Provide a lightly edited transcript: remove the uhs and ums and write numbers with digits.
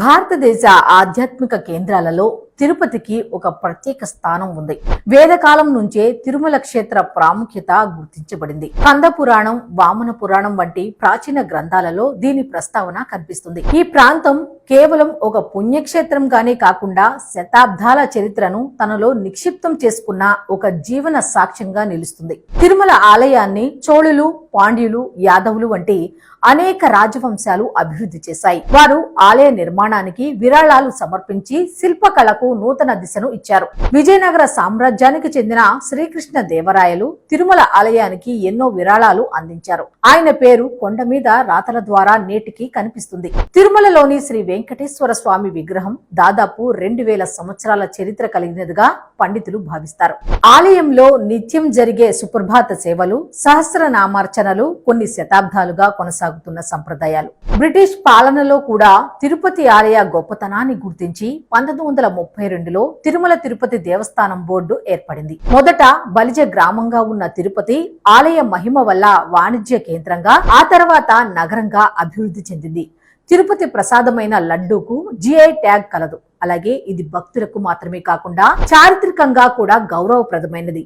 భారతదేశ ఆధ్యాత్మిక కేంద్రాలలో తిరుపతికి ఒక ప్రత్యేక స్థానం ఉంది. వేదకాలం నుంచే తిరుమల క్షేత్ర ప్రాముఖ్యత గుర్తించబడింది. కంద పురాణం, వామన పురాణం వంటి ప్రాచీన గ్రంథాలలో దీని ప్రస్తావన కనిపిస్తుంది. ఈ ప్రాంతం కేవలం ఒక పుణ్యక్షేత్రంగానే కాకుండా శతాబ్దాల చరిత్రను తనలో నిక్షిప్తం చేసుకున్న ఒక జీవన సాక్ష్యంగా నిలుస్తుంది. తిరుమల ఆలయాన్ని చోళులు, పాండ్యులు, యాదవులు వంటి అనేక రాజవంశాలు అభివృద్ధి చేశాయి. వారు ఆలయ నిర్మాణానికి విరాళాలు సమర్పించి శిల్పకళకు నూతన దిశను ఇచ్చారు. విజయనగర సామ్రాజ్యానికి చెందిన శ్రీకృష్ణ దేవరాయలు తిరుమల ఆలయానికి ఎన్నో విరాళాలు అందించారు. ఆయన పేరు కొండ మీద రాతల ద్వారా నేటికి కనిపిస్తుంది. తిరుమలలోని శ్రీ వెంకటేశ్వర స్వామి విగ్రహం దాదాపు 2000 సంవత్సరాల చరిత్ర కలిగినదిగా పండితులు భావిస్తారు. ఆలయంలో నిత్యం జరిగే సుప్రభాత సేవలు, సహస్రనామార్చనలు కొన్ని శతాబ్దాలుగా కొనసాగుతున్న సంప్రదాయాలు. బ్రిటిష్ పాలనలో కూడా తిరుపతి ఆలయ గొప్పతనాన్ని గుర్తించి 1932లో తిరుమల తిరుపతి దేవస్థానం బోర్డు ఏర్పడింది. మొదట బలిజ గ్రామంగా ఉన్న తిరుపతి ఆలయ మహిమ వల్ల వాణిజ్య కేంద్రంగా, ఆ తర్వాత నగరంగా అభివృద్ధి చెందింది. తిరుపతి ప్రసాదమైన లడ్డూకు GI ట్యాగ్ కలదు. అలాగే ఇది భక్తులకు మాత్రమే కాకుండా చారిత్రకంగా కూడా గౌరవప్రదమైనది.